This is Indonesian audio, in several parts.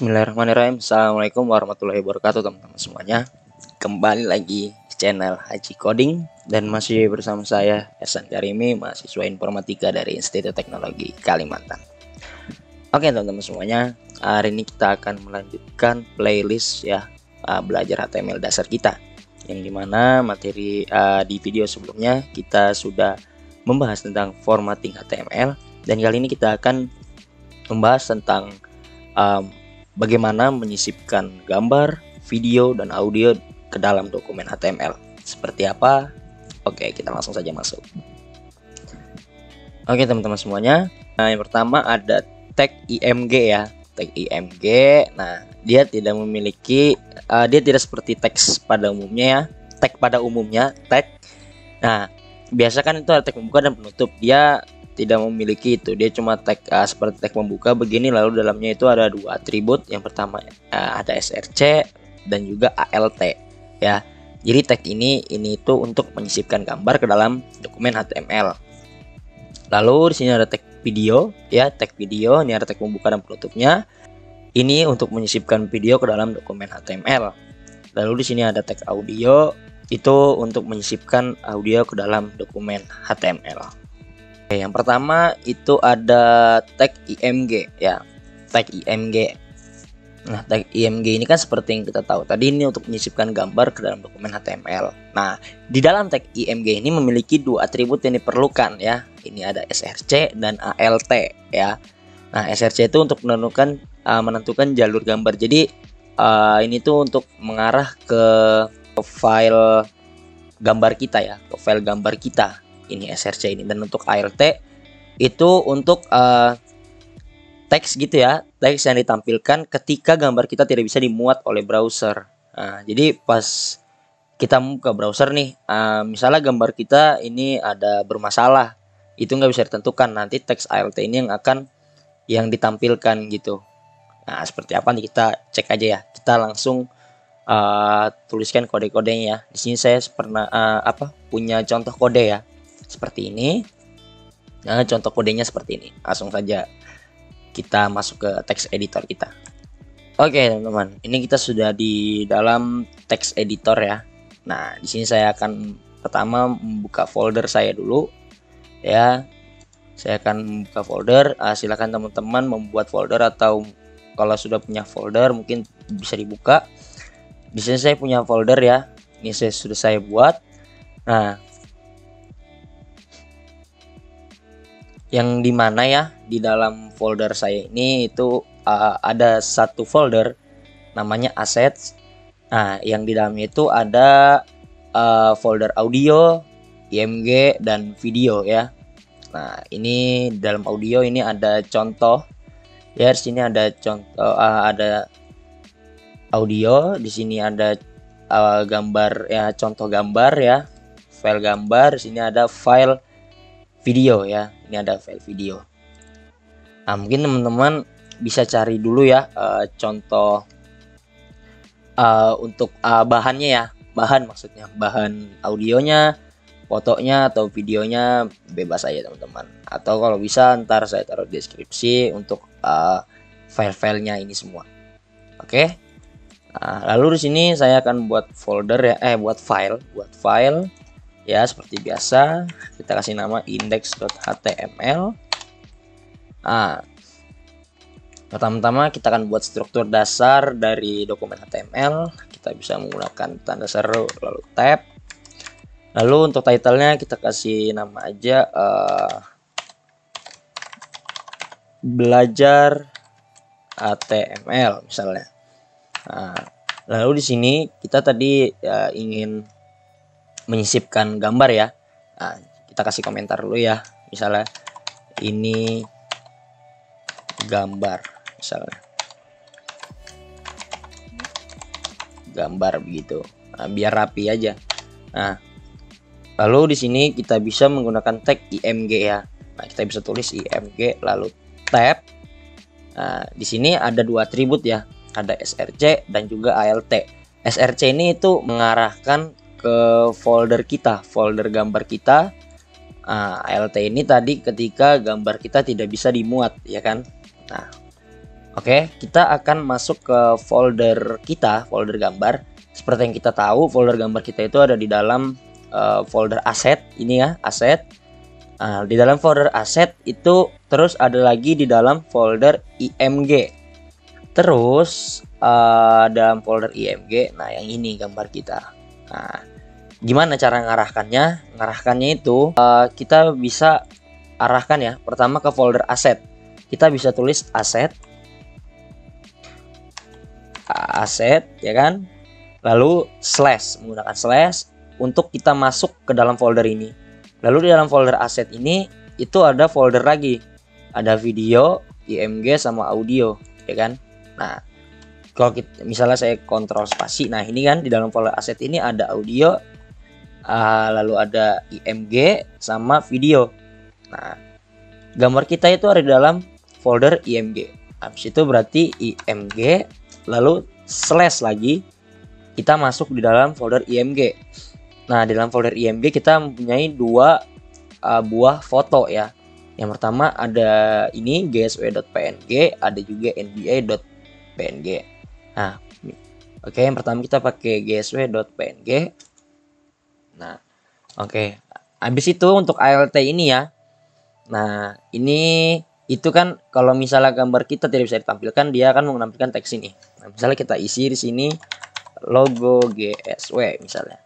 Bismillahirrahmanirrahim. Assalamualaikum warahmatullahi wabarakatuh teman-teman semuanya. Kembali lagi di channel Haji Coding dan masih bersama saya Hasan Karimi, mahasiswa informatika dari Institut Teknologi Kalimantan. Oke teman-teman semuanya, hari ini kita akan melanjutkan playlist ya, belajar HTML dasar kita, yang dimana materi di video sebelumnya kita sudah membahas tentang formatting HTML, dan kali ini kita akan membahas tentang bagaimana menyisipkan gambar, video, dan audio ke dalam dokumen HTML. Seperti apa? Oke, kita langsung saja masuk. Oke teman-teman semuanya, yang pertama ada tag IMG ya. Tag IMG, nah dia tidak memiliki, dia tidak seperti teks pada umumnya ya. Tag pada umumnya, tag. Nah, biasa kan itu ada tag pembuka dan penutup. Dia tidak memiliki itu, dia cuma tag seperti tag pembuka begini, lalu dalamnya itu ada dua atribut. Yang pertama ada src dan juga alt ya. Jadi tag ini itu untuk menyisipkan gambar ke dalam dokumen HTML. Lalu di sini ada tag video ya, tag video ini ada tag pembuka dan penutupnya. Ini untuk menyisipkan video ke dalam dokumen HTML. Lalu di sini ada tag audio, itu untuk menyisipkan audio ke dalam dokumen HTML. Yang pertama itu ada tag IMG ya, tag IMG. Nah, tag IMG ini kan seperti yang kita tahu tadi, ini untuk menyisipkan gambar ke dalam dokumen HTML. Nah, di dalam tag IMG ini memiliki dua atribut yang diperlukan ya. Ini ada src dan alt ya. Nah, src itu untuk menentukan jalur gambar. Jadi ini tuh untuk mengarah ke file gambar kita ya, ke file gambar kita. Ini src ini, dan untuk alt itu untuk teks gitu ya, teks yang ditampilkan ketika gambar kita tidak bisa dimuat oleh browser. Nah, jadi pas kita buka browser nih, misalnya gambar kita ini ada bermasalah, itu nggak bisa ditentukan, nanti teks alt ini yang ditampilkan gitu. Nah, seperti apa nih, kita cek aja ya. Kita langsung tuliskan kode-kodenya ya. Di sini saya pernah punya contoh kode ya, seperti ini. Nah, contoh kodenya seperti ini. Langsung saja kita masuk ke text editor kita. Oke teman-teman, ini kita sudah di dalam text editor ya. Nah, di sini saya akan pertama membuka folder saya dulu ya. Saya akan membuka folder. Silakan teman-teman membuat folder, atau kalau sudah punya folder mungkin bisa dibuka. Di sini saya punya folder ya. Ini sudah saya buat. Nah, yang dimana ya, di dalam folder saya ini itu ada satu folder namanya assets. Nah, yang di dalamnya itu ada folder audio, IMG, dan video ya. Nah, ini dalam audio ini ada contoh ya. Di sini ada contoh, ada audio, di sini ada gambar ya, contoh gambar ya, file gambar. Di sini ada file video ya, ini ada file video. Nah, mungkin teman-teman bisa cari dulu ya contoh untuk bahannya ya, maksudnya bahan audionya, fotonya atau videonya, bebas aja teman-teman. Atau kalau bisa ntar saya taruh di deskripsi untuk file-filenya ini semua. Oke. Nah, lalu di sini saya akan buat folder ya, buat file ya, seperti biasa kita kasih nama index.html. Nah, pertama-tama kita akan buat struktur dasar dari dokumen HTML. Kita bisa menggunakan tanda seru lalu tab. Lalu untuk title-nya kita kasih nama aja belajar HTML misalnya. Nah, lalu di sini kita tadi ingin menyisipkan gambar ya. Nah, kita kasih komentar dulu ya, misalnya ini gambar, misalnya gambar begitu. Nah, biar rapi aja. Nah, lalu di sini kita bisa menggunakan tag IMG ya. Nah, kita bisa tulis IMG lalu tab. Nah, di sini ada dua atribut ya, ada src dan juga alt. src ini itu mengarahkan ke folder kita, folder gambar kita. alt ini tadi ketika gambar kita tidak bisa dimuat ya kan. Nah, Oke, kita akan masuk ke folder kita, folder gambar. Seperti yang kita tahu, folder gambar kita itu ada di dalam folder aset ini ya, aset. Nah, di dalam folder aset itu terus ada lagi di dalam folder IMG. Terus dalam folder IMG, nah yang ini gambar kita. Nah, gimana cara ngarahkannya? Ngarahkannya itu kita bisa arahkan ya. Pertama ke folder aset. Kita bisa tulis aset ya kan, lalu slash, menggunakan slash untuk kita masuk ke dalam folder ini. Lalu di dalam folder aset ini itu ada folder lagi, ada video, IMG sama audio ya kan. Nah kalau kita, misalnya saya kontrol spasi, nah ini kan di dalam folder aset ini ada audio, lalu ada IMG sama video. Nah gambar kita itu ada di dalam folder IMG. Habis itu berarti IMG lalu slash lagi, kita masuk di dalam folder IMG. Nah di dalam folder IMG kita mempunyai dua buah foto ya. Yang pertama ada ini gsw.png, ada juga nba.png. Nah oke, yang pertama kita pakai gsw.png. Nah oke, habis itu untuk ALT ini ya. Nah ini itu kan kalau misalnya gambar kita tidak bisa ditampilkan, dia akan menampilkan teks ini. Nah, misalnya kita isi di sini logo GSW misalnya.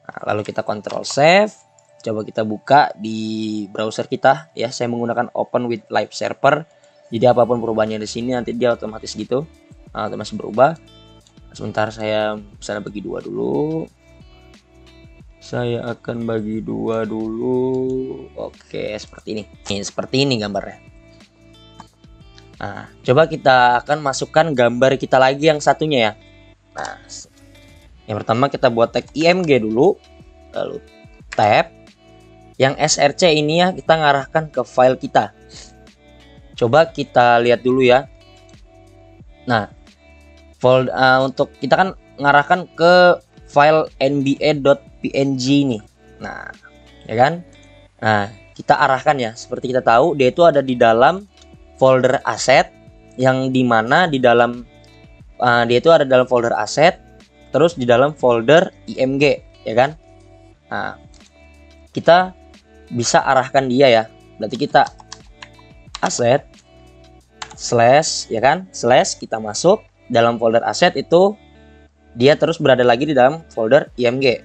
Nah, lalu kita Ctrl Save, coba kita buka di browser kita ya. Saya menggunakan Open with Live Server. Jadi apapun perubahannya di sini nanti dia otomatis gitu, otomatis berubah. Sebentar saya misalnya bagi dua dulu. Saya akan bagi dua dulu. Oke, seperti ini. Seperti ini gambarnya. Nah, coba kita akan masukkan gambar kita lagi yang satunya ya. Nah, yang pertama kita buat tag IMG dulu, lalu tab. Yang src ini ya kita ngarahkan ke file kita. Coba kita lihat dulu ya. Nah, untuk kita kan ngarahkan ke file nba.png ini. Nah, ya kan? Nah, kita arahkan ya. Seperti kita tahu, dia itu ada di dalam folder aset, yang dimana di dalam dia itu ada dalam folder aset, terus di dalam folder IMG ya kan. Nah kita bisa arahkan dia ya, berarti kita aset slash ya kan, slash kita masuk dalam folder aset itu, dia terus berada lagi di dalam folder IMG.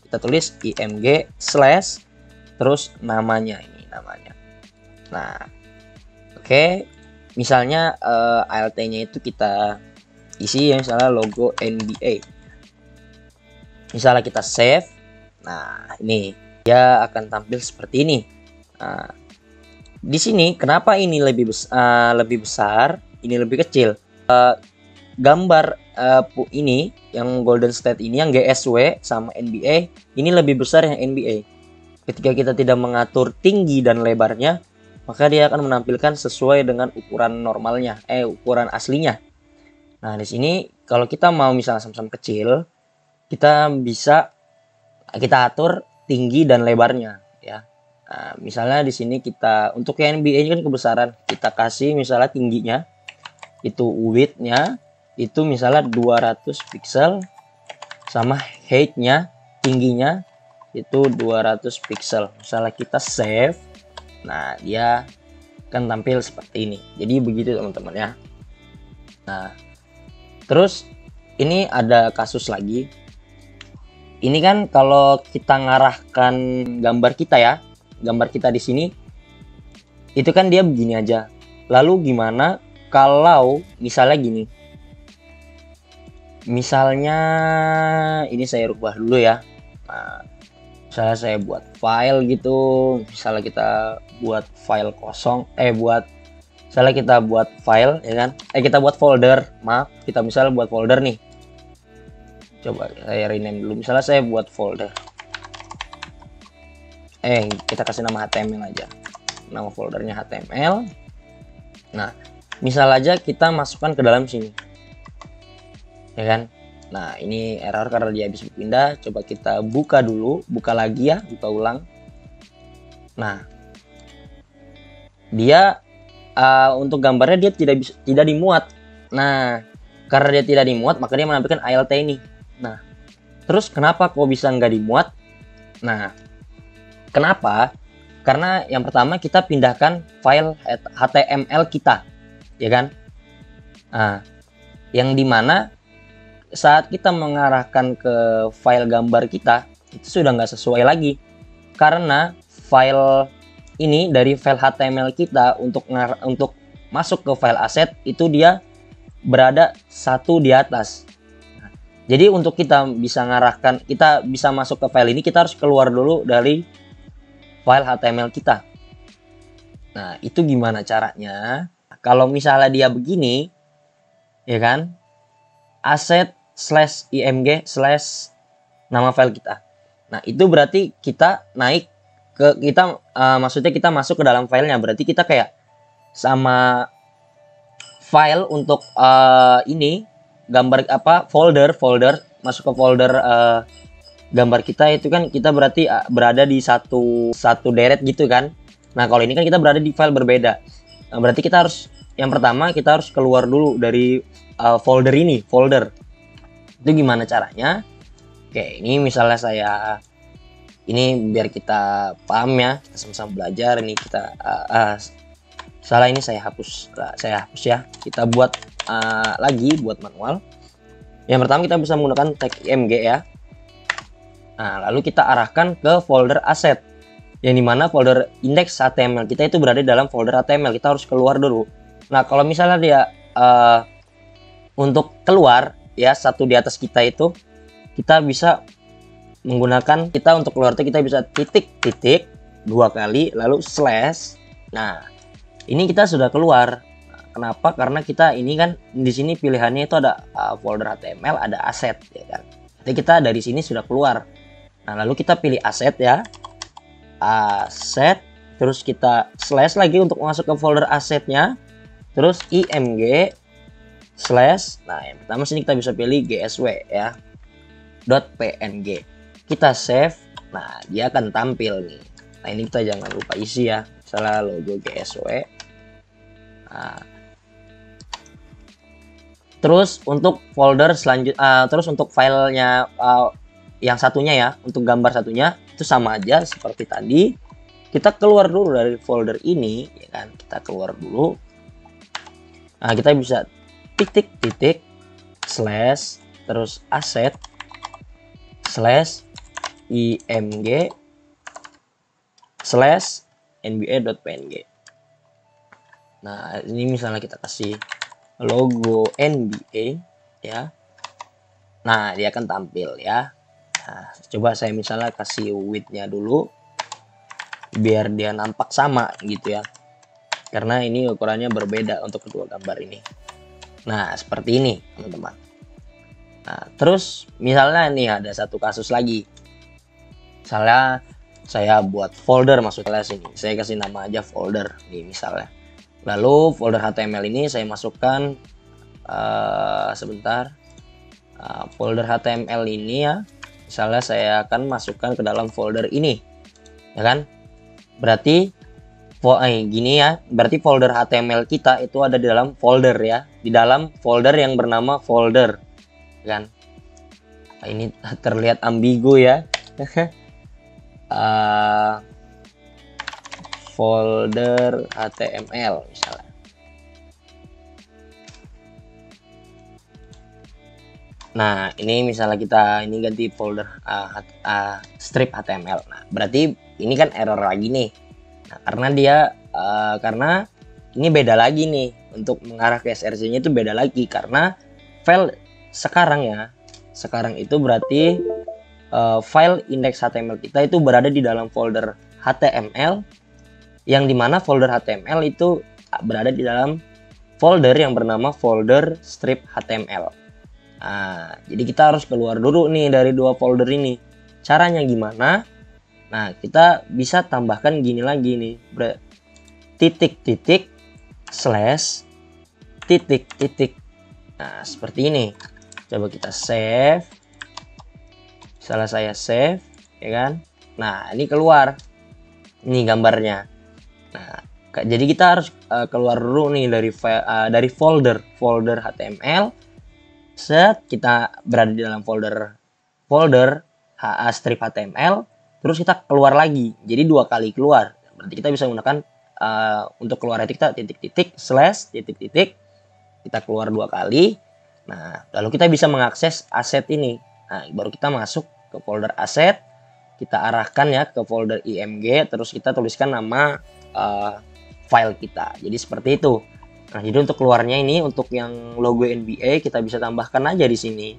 Kita tulis IMG slash terus namanya, ini namanya. Nah oke, misalnya ALT-nya itu kita isi ya, misalnya logo NBA. Misalnya kita save, nah ini dia akan tampil seperti ini. Nah, di sini kenapa ini lebih besar, ini lebih kecil? Gambar ini yang Golden State ini, yang GSW sama NBA ini lebih besar yang NBA. Ketika kita tidak mengatur tinggi dan lebarnya, maka dia akan menampilkan sesuai dengan ukuran normalnya, ukuran aslinya. Nah, di sini kalau kita mau misalnya sama-sama kecil, kita bisa kita atur tinggi dan lebarnya ya. Nah, misalnya di sini kita untuk yang NBA ini kan kebesaran, kita kasih misalnya tingginya itu, width-nya itu misalnya 200 pixel, sama height-nya, tingginya itu 200 pixel. Misalnya kita save, nah dia akan tampil seperti ini. Jadi begitu teman-teman ya. Nah terus ini ada kasus lagi. Ini kan kalau kita ngarahkan gambar kita ya, gambar kita di sini itu kan dia begini aja. Lalu gimana kalau misalnya gini, misalnya ini saya rubah dulu ya. Nah, misalnya saya buat file gitu, misalnya kita buat file kosong, misalnya kita buat file ya kan, kita buat folder, maaf, kita misalnya buat folder nih. Coba saya rename dulu, misalnya saya buat folder, kita kasih nama HTML aja, nama foldernya HTML. Nah misal aja kita masukkan ke dalam sini ya kan. Nah ini error karena dia habis berpindah. Coba kita buka dulu, buka lagi ya, buka ulang. Nah dia untuk gambarnya dia tidak dimuat. Nah, karena dia tidak dimuat, maka dia menampilkan ALT ini. Nah, terus kenapa kok bisa nggak dimuat? Nah, kenapa? Karena yang pertama kita pindahkan file HTML kita, ya kan? Nah, yang dimana saat kita mengarahkan ke file gambar kita, itu sudah nggak sesuai lagi. Karena file ini dari file HTML kita untuk masuk ke file aset itu dia berada satu di atas. Nah, jadi untuk kita bisa kita bisa masuk ke file ini, kita harus keluar dulu dari file HTML kita. Nah, itu gimana caranya? Kalau misalnya dia begini, ya kan, aset/img/ nama file kita. Nah, itu berarti kita naik ke maksudnya kita masuk ke dalam filenya, berarti kita kayak sama file untuk ini gambar folder masuk ke folder gambar kita itu kan kita berarti berada di satu deret gitu kan. Nah, kalau ini kan kita berada di file berbeda. Nah, berarti kita harus yang pertama kita harus keluar dulu dari folder ini. Itu gimana caranya? Oke, ini misalnya ini biar kita paham ya, kita sama-sama belajar. Ini kita salah, ini saya hapus ya. Kita buat lagi buat manual. Yang pertama kita bisa menggunakan tag img ya. Nah, lalu kita arahkan ke folder aset, yang dimana folder index HTML kita itu berada dalam folder HTML. Kita harus keluar dulu. Nah, kalau misalnya dia untuk keluar ya satu di atas kita itu, kita bisa menggunakan untuk keluar itu kita bisa titik 2 kali lalu slash. Nah, ini kita sudah keluar. Nah, kenapa? Karena kita ini kan di sini pilihannya itu ada folder HTML, ada aset ya kan. Jadi kita dari sini sudah keluar. Nah, lalu kita pilih aset ya. Aset, terus kita slash lagi untuk masuk ke folder asetnya. Terus img slash. Nah, yang pertama sini kita bisa pilih gsw ya. .png. Kita save. Nah, dia akan tampil nih. Nah, ini kita jangan lupa isi ya. Misalnya logo gsw. Nah, terus untuk folder selanjutnya, terus untuk filenya yang satunya ya, untuk gambar satunya itu sama aja seperti tadi. Kita keluar dulu dari folder ini, ya kan? Kita keluar dulu. Nah, kita bisa titik slash terus aset slash img slash nba.png. Nah, ini misalnya kita kasih logo NBA ya. Nah, dia akan tampil ya. Nah, coba saya misalnya kasih width-nya dulu biar dia nampak sama gitu ya. Karena ini ukurannya berbeda untuk kedua gambar ini. Nah, seperti ini, teman-teman. Nah, terus misalnya nih ada satu kasus lagi. Misalnya saya buat folder, maksudnya sini. Saya kasih nama aja folder nih misalnya. Lalu folder HTML ini saya masukkan sebentar. Folder HTML ini ya. Misalnya saya akan masukkan ke dalam folder ini. Ya kan? Berarti gini ya. Berarti folder HTML kita itu ada di dalam folder ya. Di dalam folder yang bernama folder. Kan? Nah, ini terlihat ambigu ya. Folder HTML misalnya. Nah, ini misalnya kita ini ganti folder strip HTML. Nah, berarti ini kan error lagi nih. Nah, karena ini beda lagi nih, untuk mengarah ke src-nya itu beda lagi karena file sekarang itu berarti file index HTML kita itu berada di dalam folder HTML, yang dimana folder HTML itu berada di dalam folder yang bernama folder strip HTML. Nah, jadi kita harus keluar dulu nih dari dua folder ini. Caranya gimana? Nah, kita bisa tambahkan gini lagi nih, titik slash titik. Nah, seperti ini. Coba kita save. Misalnya saya save, ya kan? Nah, ini keluar. Ini gambarnya. Nah, Jadi kita harus keluar dulu nih dari folder HTML. Set, kita berada di dalam folder strip HTML, terus kita keluar lagi. Jadi 2 kali keluar. Berarti kita bisa menggunakan untuk keluar itu kita titik-titik slash titik-titik, kita keluar 2 kali. Nah, lalu kita bisa mengakses aset ini. Nah, baru kita masuk ke folder aset, kita arahkan ya ke folder img, terus kita tuliskan nama file kita. Jadi seperti itu. Nah, jadi untuk keluarnya ini, untuk yang logo NBA kita bisa tambahkan aja di sini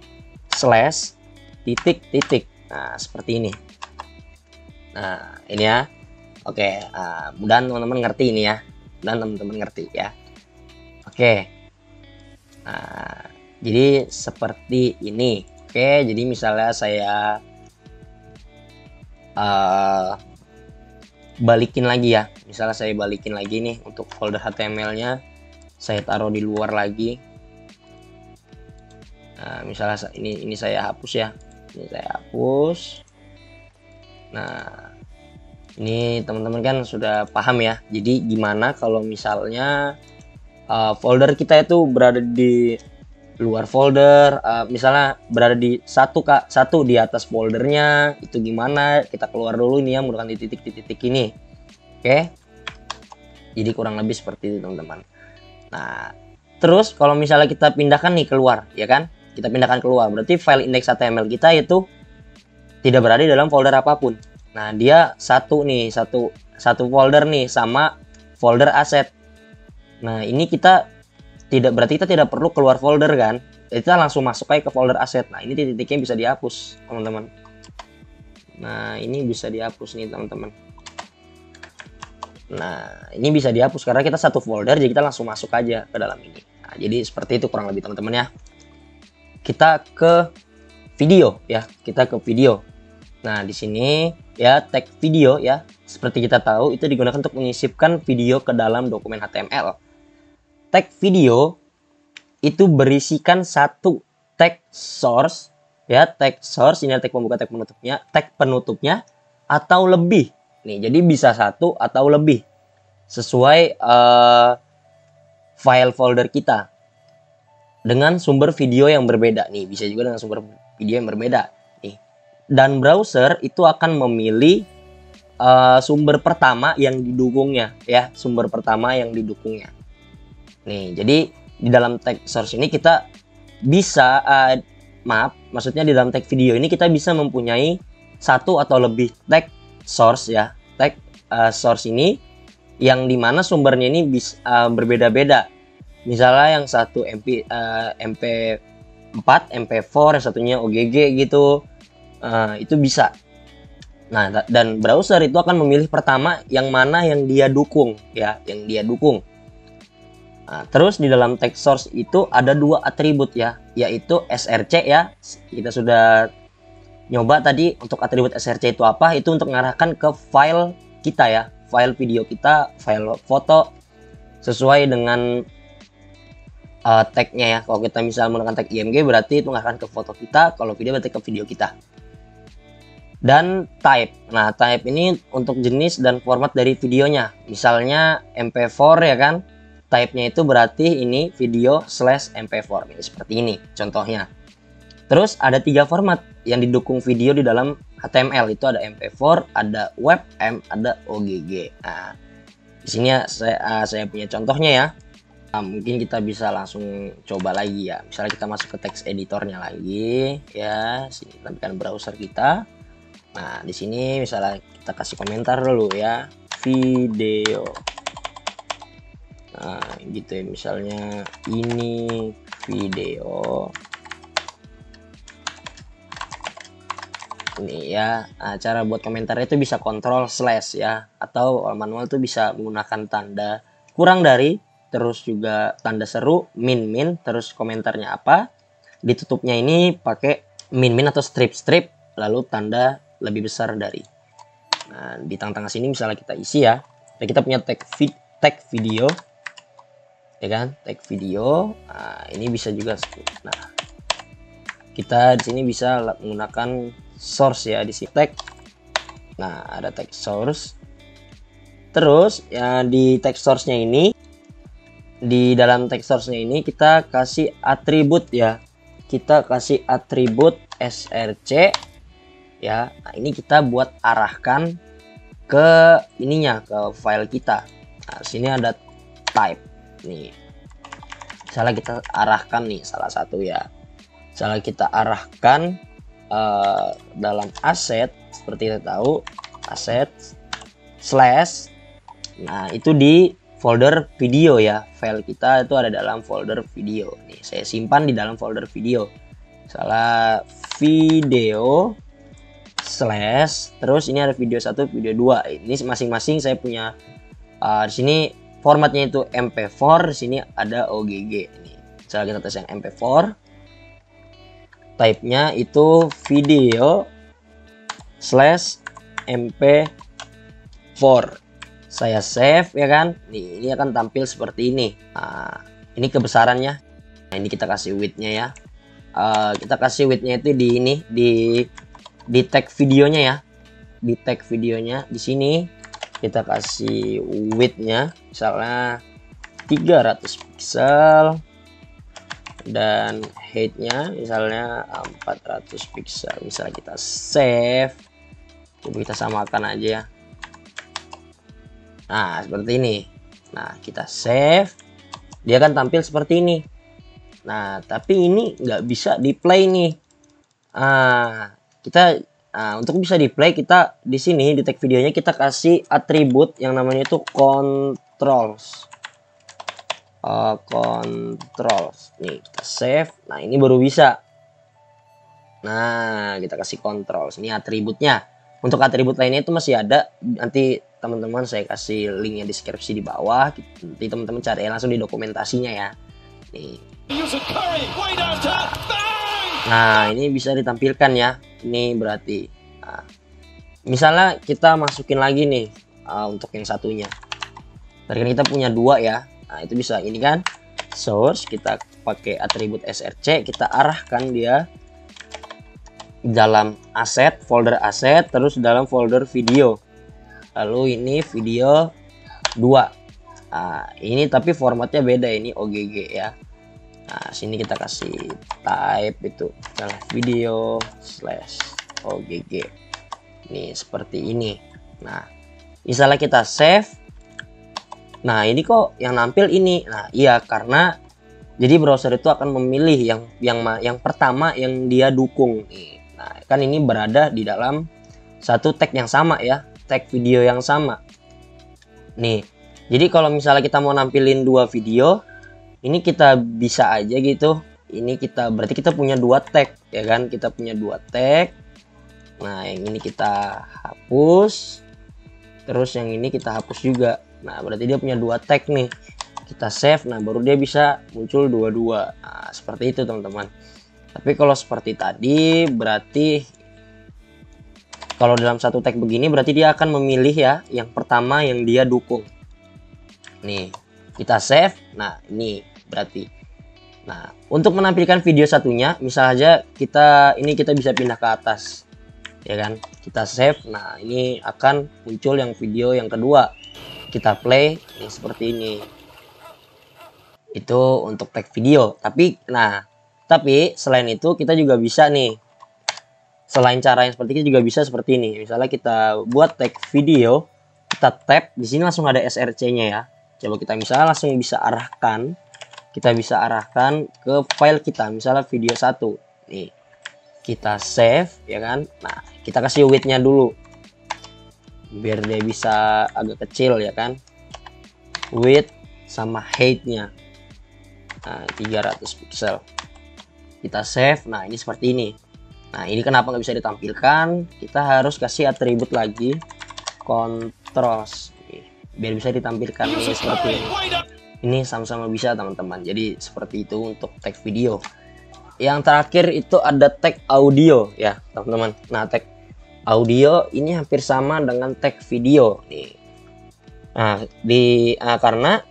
slash titik-titik. Nah, seperti ini. Nah, ini ya. Oke, mudah-mudahan teman-teman ngerti ini ya. Dan teman-teman ngerti ya. Oke. Nah, jadi seperti ini. Oke, jadi misalnya saya balikin lagi ya. Misalnya saya balikin lagi nih untuk folder HTML-nya, saya taruh di luar lagi. Nah, misalnya ini saya hapus ya. Ini saya hapus. Nah, ini teman-teman kan sudah paham ya. Jadi gimana kalau misalnya folder kita itu berada di luar folder, misalnya berada di satu di atas foldernya, itu gimana? Kita keluar dulu ini ya menggunakan titik-titik ini. Oke. Jadi kurang lebih seperti itu teman-teman. Nah, terus kalau misalnya kita pindahkan nih keluar, ya kan? Kita pindahkan keluar, berarti file index.html kita itu tidak berada di dalam folder apapun. Nah, dia satu folder nih sama folder aset. Nah, ini berarti kita tidak perlu keluar folder kan? Kita langsung masuk aja ke folder aset. Nah, ini titiknya bisa dihapus, teman-teman. Nah, ini bisa dihapus nih, teman-teman. Nah, ini bisa dihapus karena kita satu folder, jadi kita langsung masuk aja ke dalam ini. Nah, jadi seperti itu kurang lebih teman-teman ya. Kita ke video ya, kita ke video. Nah, di sini ya tag video ya, seperti kita tahu itu digunakan untuk menyisipkan video ke dalam dokumen HTML. Tag video itu berisikan satu tag source ya, tag source ini tag pembuka, tag penutupnya atau lebih. Nih, jadi bisa satu atau lebih sesuai file folder kita dengan sumber video yang berbeda. Nih, bisa juga dengan sumber video yang berbeda. Nih, dan browser itu akan memilih sumber pertama yang didukungnya ya, sumber pertama yang didukungnya. Nih, jadi di dalam tag source ini kita bisa maksudnya di dalam tag video ini kita bisa mempunyai satu atau lebih tag source ya, tag source ini yang dimana sumbernya ini bisa berbeda-beda. Misalnya yang satu MP4, MP4, yang satunya OGG gitu, itu bisa. Nah, dan browser itu akan memilih pertama yang mana yang dia dukung ya, yang dia dukung. Nah, terus di dalam tag source itu ada 2 atribut ya, yaitu src ya. Kita sudah nyoba tadi untuk atribut src itu apa? Itu untuk mengarahkan ke file kita ya, file video kita, file foto sesuai dengan tagnya ya. Kalau kita misalnya menggunakan tag img berarti itu mengarahkan ke foto kita, kalau video berarti ke video kita. Dan type. Nah, type ini untuk jenis dan format dari videonya. Misalnya MP4 ya kan. Type-nya itu berarti ini video /MP4. Ini seperti ini contohnya. Terus ada 3 format yang didukung video di dalam HTML. Itu ada MP4, ada WebM, ada OGG. Nah, di sini ya, saya punya contohnya ya. Mungkin kita bisa langsung coba lagi ya. Misalnya kita masuk ke text editornya lagi ya. Sini tampilkan browser kita. Nah, di sini misalnya kita kasih komentar dulu ya, video. Nah, gitu ya, misalnya ini video. Ini ya. Nah, cara buat komentar itu bisa Ctrl/ ya, atau manual tuh bisa menggunakan tanda kurang dari, terus juga tanda seru, min, terus komentarnya apa. Ditutupnya ini pakai min atau strip, lalu tanda lebih besar dari. Nah, di tengah-tengah sini misalnya kita isi ya. Dan kita punya tag video. Ya kan? Tag video. Nah, ini bisa juga. Nah, kita di sini bisa menggunakan source ya di sini tag. Nah, ada tag source. terus ya di text source-nya ini, di dalam text source-nya ini kita kasih atribut ya. Kita kasih atribut src ya. Nah, ini kita buat arahkan ke ininya, ke file kita. Nah, sini ada type nih. Misalnya kita arahkan nih salah satu ya. Misalnya kita arahkan dalam aset, seperti kita tahu aset slash, nah itu di folder video ya. File kita itu ada dalam folder video nih, saya simpan di dalam folder video. Misalnya video slash, terus ini ada video 1 video 2, ini masing-masing saya punya di sini formatnya itu mp4, di sini ada ogg ini. Misalnya kita tes yang mp4, type-nya itu video slash mp4. Saya save ya kan. Nih, ini akan tampil seperti ini. Nah, ini kebesarannya. Nah, ini kita kasih width-nya ya. Kita kasih width-nya itu di ini, di tag videonya ya. Di tag videonya di sini kita kasih width-nya misalnya 300 pixel dan height-nya misalnya 400 pixel. Misalnya kita save, coba kita samakan aja ya. Nah, seperti ini. Nah, kita save, dia akan tampil seperti ini. Nah, tapi ini nggak bisa di play nih. Untuk bisa di play, kita di sini di tag videonya kita kasih atribut yang namanya itu controls. Controls nih, kita save. Nah, ini baru bisa. Nah, kita kasih controls, ini atributnya. Untuk atribut lainnya itu masih ada, nanti teman-teman saya kasih linknya di deskripsi di bawah. Nanti teman-teman cari langsung di dokumentasinya ya. Nih. Nah, ini bisa ditampilkan ya. Ini berarti misalnya kita masukin lagi nih untuk yang satunya. Tadi kan kita punya 2 ya. Nah, itu bisa ini kan source, kita pakai atribut src, kita arahkan dia dalam aset, folder aset, terus dalam folder video. Lalu ini video 2. Nah, ini tapi formatnya beda, ini ogg ya. Nah, sini kita kasih type itu misalnya video slash ogg. Nih, seperti ini. Nah, misalnya kita save. Nah, ini kok yang nampil ini. Nah, iya, karena jadi browser itu akan memilih yang pertama yang dia dukung. Nah, kan ini berada di dalam satu tag yang sama ya, tag video yang sama. Nih, jadi kalau misalnya kita mau nampilin 2 video, ini kita bisa aja gitu. Ini berarti kita punya 2 tag ya kan? Kita punya 2 tag. Nah, yang ini kita hapus. Terus yang ini kita hapus juga. Nah, berarti dia punya 2 tag nih. Kita save, nah baru dia bisa muncul 2-2. Nah, seperti itu teman-teman. Tapi kalau seperti tadi, berarti kalau dalam satu tag begini, berarti dia akan memilih ya yang pertama yang dia dukung. Nih, kita save. Nah, ini berarti. Nah, untuk menampilkan video satunya, misal aja kita bisa pindah ke atas. Ya kan? Kita save. Nah, ini akan muncul yang video yang kedua. Kita play nih seperti ini. Itu untuk tag video. Tapi selain itu kita juga bisa nih. Selain cara yang seperti ini juga bisa seperti ini. Misalnya kita buat tag video, kita tap, di sini langsung ada src-nya ya. Coba kita misalnya langsung bisa arahkan. Kita bisa arahkan ke file kita, misalnya video 1. Nih. Kita save ya kan. Nah, kita kasih width-nya dulu. Biar dia bisa agak kecil ya kan. Width sama height-nya. Nah, 300 pixel. Kita save. Nah, ini seperti ini. Nah, ini kenapa nggak bisa ditampilkan? Kita harus kasih atribut lagi, controls, biar bisa ditampilkan ini seperti ini. Ini sama-sama bisa teman-teman. Jadi seperti itu untuk tag video. Yang terakhir itu ada tag audio ya teman-teman. Nah, tag audio ini hampir sama dengan tag video nih. Nah, karena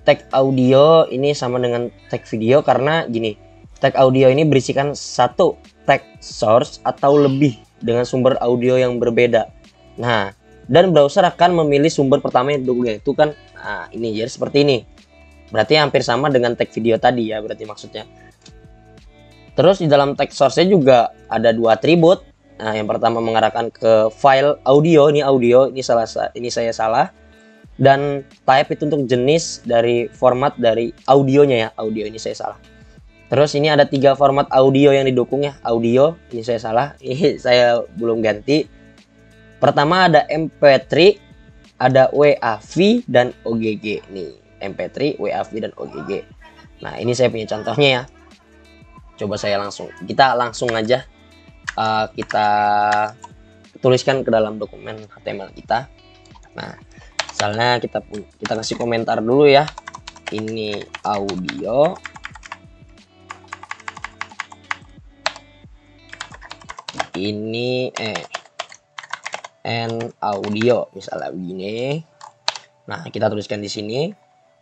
tag audio ini sama dengan tag video karena gini, tag audio ini berisikan satu tag source atau lebih dengan sumber audio yang berbeda. Nah, dan browser akan memilih sumber pertama yang didukung, yaitu kan ini, jadi seperti ini. Berarti hampir sama dengan tag video tadi ya, berarti maksudnya. Terus di dalam tag source-nya juga ada dua atribut. Nah, yang pertama mengarahkan ke file audio, ini saya salah. Dan type itu untuk jenis dari format dari audionya ya, audio ini saya salah. Terus ini ada 3 format audio yang didukung ya, audio, ini saya salah, ini saya belum ganti. Pertama ada MP3, ada WAV dan OGG. Nih, MP3, WAV dan OGG. Nah, ini saya punya contohnya ya. Coba kita langsung aja kita tuliskan ke dalam dokumen HTML kita. Nah, misalnya kita kasih komentar dulu ya. Ini audio. Ini audio misalnya begini. Nah, kita tuliskan di sini.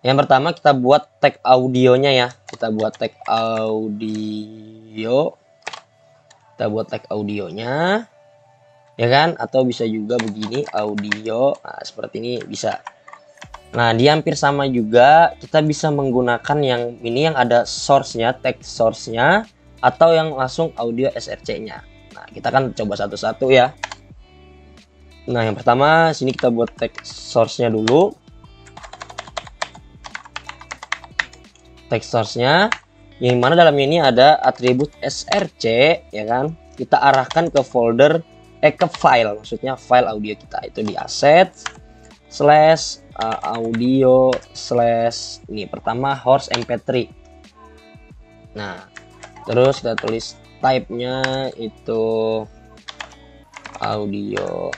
Yang pertama kita buat tag audionya ya. Kita buat tag audio. Kita buat tag audionya. Ya kan? Atau bisa juga begini, audio. Nah, seperti ini bisa. Nah, dia hampir sama juga. Kita bisa menggunakan yang ini yang ada source-nya, tag source-nya, atau yang langsung audio SRC-nya. Nah, kita kan coba satu-satu ya. Nah, yang pertama sini kita buat tag source-nya dulu. Tag source-nya yang mana dalamnya ini ada atribut SRC ya kan. Kita arahkan ke folder ke file, maksudnya file audio kita itu di asset /audio/ ini pertama horse mp3. Nah, terus kita tulis type-nya itu audio.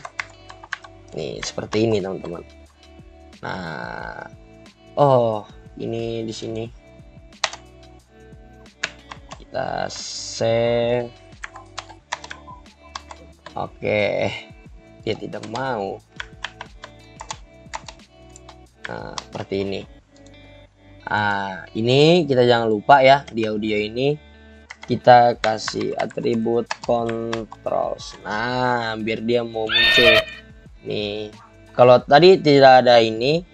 Nih, seperti ini teman-teman. Nah, ini di sini kita save. Oke, dia tidak mau. Nah, seperti ini. Ini kita jangan lupa ya, di audio ini kita kasih atribut controls. Nah, biar dia mau muncul. Nih, kalau tadi tidak ada ini,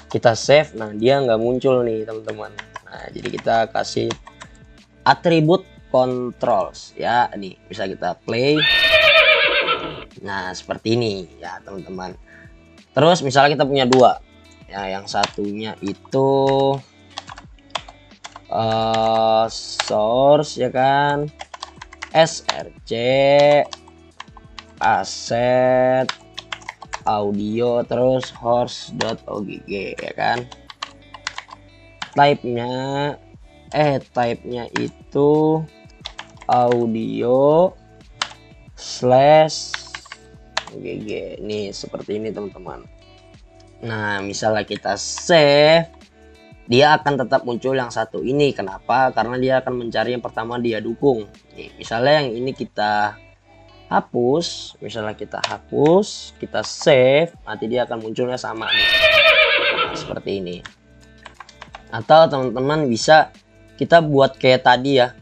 kita save. Nah, dia nggak muncul nih teman-teman. Nah, jadi kita kasih atribut controls ya. Nih, bisa kita play. Nah, seperti ini ya teman-teman. Terus misalnya kita punya dua ya, yang satunya itu source ya kan, SRC, asset, audio, terus horse.ogg ya kan. Type-nya itu audio /ogg. Nih seperti ini teman-teman. Nah, misalnya kita save, dia akan tetap muncul yang satu ini. Kenapa? Karena dia akan mencari yang pertama dia dukung. Nih, misalnya yang ini kita hapus, kita save, nanti dia akan munculnya sama nih. Nah, seperti ini. Atau teman-teman bisa kita buat kayak tadi ya.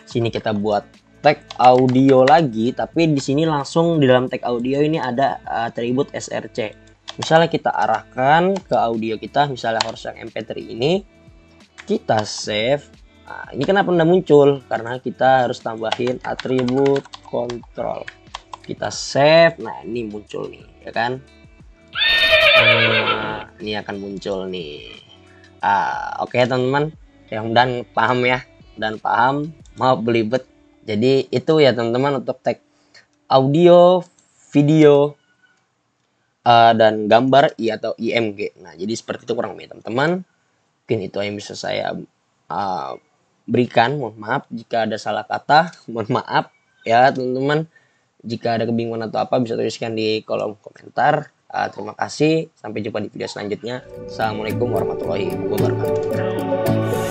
Sini kita buat tag audio lagi, tapi di sini langsung di dalam tag audio ini ada atribut SRC. Misalnya kita arahkan ke audio kita, misalnya horse yang mp3 ini, kita save. Nah, ini kenapa tidak muncul? Karena kita harus tambahin atribut control. Kita save. Nah, ini muncul nih, ya kan? Nah, ini akan muncul nih. Oke teman-teman, dan paham ya, mau belibet. Jadi itu ya teman-teman untuk tag audio, video, dan gambar atau IMG. Nah, jadi seperti itu kurang lebih teman-teman. Mungkin itu yang bisa saya berikan. Mohon maaf jika ada salah kata, mohon maaf ya teman-teman. Jika ada kebingungan atau apa bisa tuliskan di kolom komentar. Terima kasih, sampai jumpa di video selanjutnya. Assalamualaikum warahmatullahi wabarakatuh.